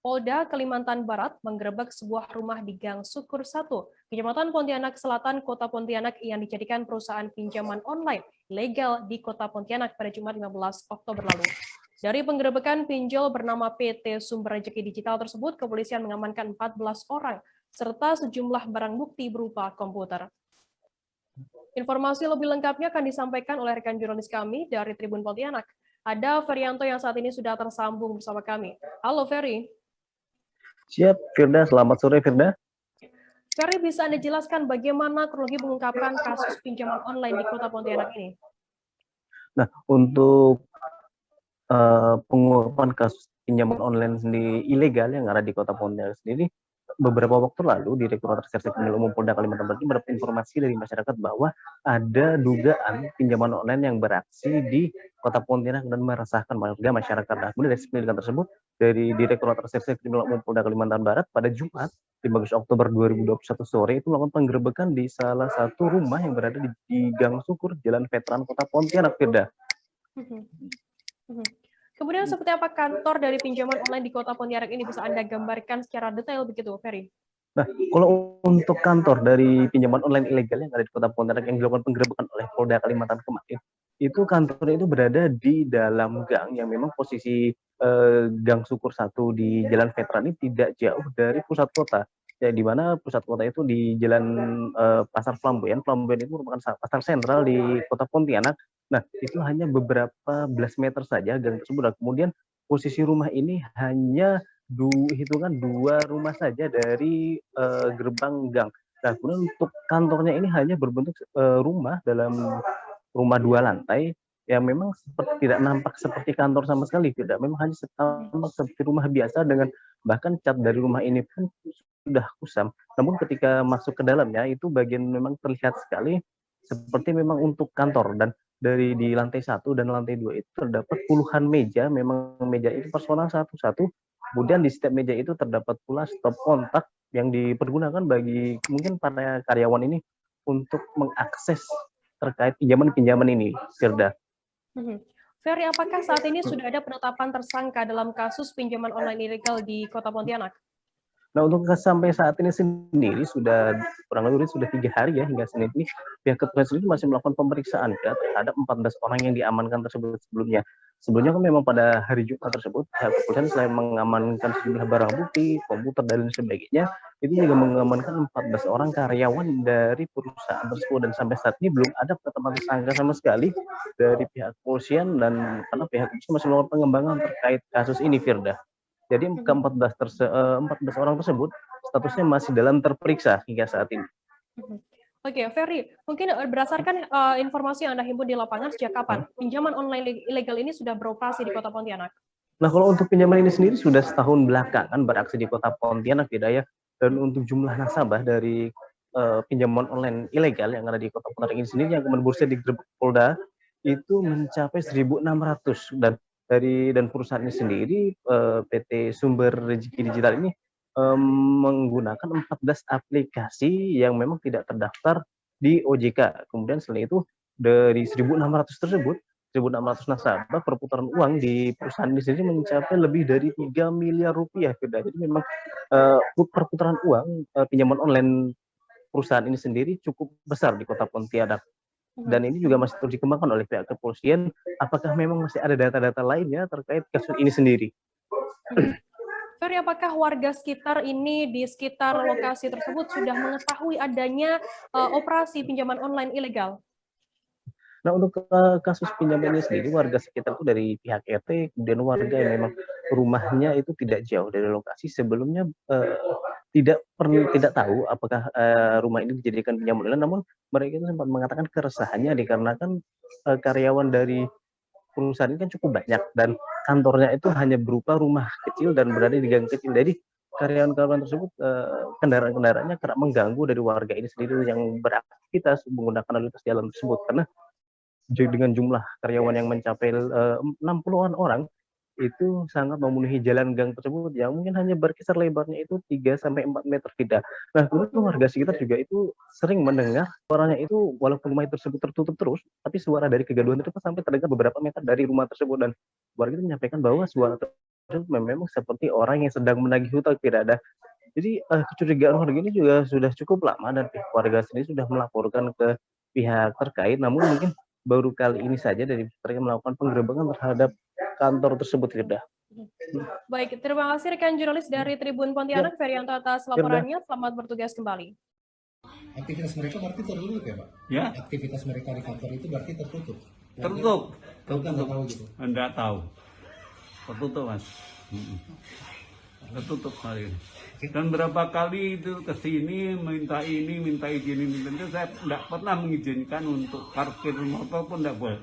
Polda Kalimantan Barat menggerebek sebuah rumah di Gang Sukur 1, Kecamatan Pontianak Selatan, Kota Pontianak yang dijadikan perusahaan pinjaman online ilegal di Kota Pontianak pada Jumat 15 Oktober lalu. Dari penggerebekan pinjol bernama PT Sumber Rezeki Digital tersebut, kepolisian mengamankan 14 orang serta sejumlah barang bukti berupa komputer. Informasi lebih lengkapnya akan disampaikan oleh rekan jurnalis kami dari Tribun Pontianak. Ada Ferianto yang saat ini sudah tersambung bersama kami. Halo Ferry. Siap, Firda. Selamat sore, Firda. Ferry, bisa Anda jelaskan bagaimana kronologi mengungkapkan kasus pinjaman online di Kota Pontianak ini? Nah, untuk pengungkapan kasus pinjaman online sendiri ilegal yang ada di Kota Pontianak sendiri, beberapa waktu lalu Direktorat Reserse Kriminal Umum Polda Kalimantan Barat mendapat informasi dari masyarakat bahwa ada dugaan pinjaman online yang beraksi di Kota Pontianak dan meresahkan warga masyarakat. Nah, kemudian dari penyelidikan tersebut dari Direktorat Reserse Kriminal Umum Polda Kalimantan Barat pada Jumat 15 Oktober 2021 sore itu melakukan penggerebekan di salah satu rumah yang berada di Gang Sukur, Jalan Veteran Kota Pontianak, Firda. Kemudian seperti apa kantor dari pinjaman online di Kota Pontianak ini, bisa Anda gambarkan secara detail begitu, Ferry? Nah, kalau untuk kantor dari pinjaman online ilegal yang ada di Kota Pontianak yang dilakukan penggerebekan oleh Polda Kalimantan kemarin, itu kantornya itu berada di dalam gang yang memang posisi Gang Sukur 1 di Jalan Veteran ini tidak jauh dari pusat kota. Ya, di mana pusat kota itu di Jalan Pasar Flamboyan. Flamboyan itu merupakan pasar sentral di Kota Pontianak. Nah, itu hanya beberapa belas meter saja gang tersebut. Nah, kemudian posisi rumah ini hanya hitungan 2 rumah saja dari gerbang gang. Nah, kemudian untuk kantornya ini hanya berbentuk rumah dalam rumah 2 lantai yang memang tidak nampak seperti kantor sama sekali, tidak. Memang hanya tampak seperti rumah biasa dengan bahkan cat dari rumah ini pun sudah kusam. Namun ketika masuk ke dalamnya itu bagian memang terlihat sekali seperti memang untuk kantor, dan dari di lantai 1 dan lantai 2 itu terdapat puluhan meja, memang meja itu personal satu-satu. Kemudian di setiap meja itu terdapat pula stop kontak yang dipergunakan bagi mungkin para karyawan ini untuk mengakses terkait pinjaman-pinjaman ini, Firda. Ferry, apakah saat ini sudah ada penetapan tersangka dalam kasus pinjaman online ilegal di Kota Pontianak? Nah, untuk sampai saat ini sendiri sudah kurang lebih sudah 3 hari ya hingga Senin ini pihak kepolisian sendiri masih melakukan pemeriksaan ya terhadap 14 orang yang diamankan tersebut sebelumnya. Sebelumnya kan memang pada hari Jumat tersebut pihak kepolisian selain mengamankan sejumlah barang bukti, komputer dan sebagainya, itu juga mengamankan 14 orang karyawan dari perusahaan tersebut, dan sampai saat ini belum ada penetapan tersangka sama sekali dari pihak kepolisian, dan karena pihak kepolisian masih melakukan pengembangan terkait kasus ini, Firda. Jadi ke-14 orang tersebut statusnya masih dalam terperiksa hingga saat ini. Oke, Ferry, mungkin berdasarkan informasi yang Anda himpun di lapangan, sejak kapan pinjaman online ilegal ini sudah beroperasi di Kota Pontianak? Nah, kalau untuk pinjaman ini sendiri sudah setahun belakangan beraksi di Kota Pontianak, Hidayah. Dan untuk jumlah nasabah dari pinjaman online ilegal yang ada di Kota Pontianak ini sendiri yang kemudian berusaha digerebek Polda itu mencapai 1.600, dan perusahaan ini sendiri PT Sumber Rezeki Digital ini menggunakan 14 aplikasi yang memang tidak terdaftar di OJK. Kemudian selain itu dari 1.600 tersebut, 1.600 nasabah, perputaran uang di perusahaan ini sendiri mencapai lebih dari 3 miliar rupiah. Jadi memang perputaran uang pinjaman online perusahaan ini sendiri cukup besar di Kota Pontianak. Dan ini juga masih terus dikembangkan oleh pihak kepolisian. Apakah memang masih ada data-data lainnya terkait kasus ini sendiri? Ferry, apakah warga sekitar ini di sekitar lokasi tersebut sudah mengetahui adanya operasi pinjaman online ilegal? Nah, untuk kasus pinjaman ini sendiri, warga sekitar itu dari pihak RT, kemudian warga yang memang rumahnya itu tidak jauh dari lokasi sebelumnya tidak tahu apakah rumah ini dijadikan pinjaman online, namun mereka itu sempat mengatakan keresahannya dikarenakan karyawan dari perusahaan ini kan cukup banyak dan kantornya itu hanya berupa rumah kecil dan berada di gang kecil. Jadi karyawan-karyawan tersebut kendaraan-kendaraannya kerap mengganggu dari warga ini sendiri yang beraktivitas menggunakan lalu lintas jalan tersebut, karena dengan jumlah karyawan yang mencapai 60-an orang itu sangat memenuhi jalan gang tersebut yang mungkin hanya berkisar lebarnya itu 3-4 meter, tidak. Nah, kemudian warga sekitar juga itu sering mendengar suaranya itu walaupun rumah tersebut tertutup terus, tapi suara dari kegaduhan itu sampai terdengar beberapa meter dari rumah tersebut, dan warga itu menyampaikan bahwa suara memang seperti orang yang sedang menagih hutang, tidak ada. Jadi kecurigaan warga ini juga sudah cukup lama dan pihak warga sendiri sudah melaporkan ke pihak terkait, namun mungkin baru kali ini saja dari pihak terkait melakukan penggerebekan terhadap kantor tersebut, Firda. Baik, terima kasih rekan jurnalis dari Tribun Pontianak, Ferianto atas laporannya. Selamat bertugas kembali. Aktivitas mereka berarti tertutup ya, Pak? Ya, Aktivitas mereka di kantor itu berarti tertutup? tertutup. Tahu kan nggak tahu gitu? Enggak tahu. Tertutup, Mas. Tertutup hari ini. Dan berapa kali itu ke sini minta ini, minta izin ini. Tentu saya enggak pernah mengizinkan untuk parkir motor pun enggak boleh.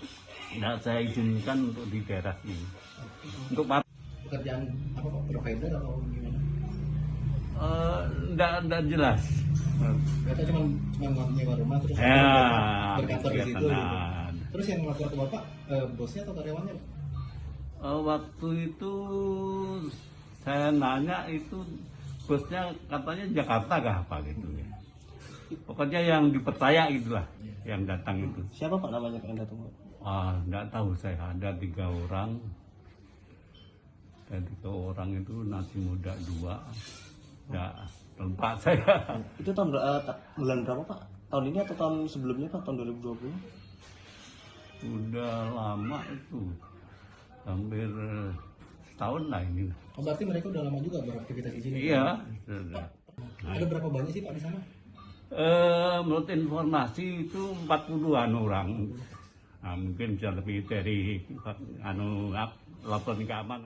Enggak saya izinkan untuk di daerah sini. Untuk Pekerjaan apa Pak? Provider atau gimana? enggak jelas. Mereka cuma nyewa rumah terus Ya, berkantor di situ. Gitu. kelihatan. Terus yang melapor ke Bapak, bosnya atau karyawannya, Pak? Waktu itu saya nanya itu bosnya katanya Jakarta kah apa gitu ya. Pokoknya yang dipercaya itulah yang datang itu. Siapa Pak namanya yang datang? Nggak tahu saya, ada 3 orang. Dan 3 orang itu nasi muda 2. Ya, tempat saya. Itu tahun bulan berapa Pak? Tahun ini atau tahun sebelumnya Pak? Tahun 2020? Udah lama itu. Hampir setahun lah ini. Oh, berarti mereka udah lama juga beraktivitas di sini? Iya. sudah. Ada berapa banyak sih Pak di sana? Menurut informasi itu 40-an orang. Nah, mungkin bisa lebih dari laporan keamanan.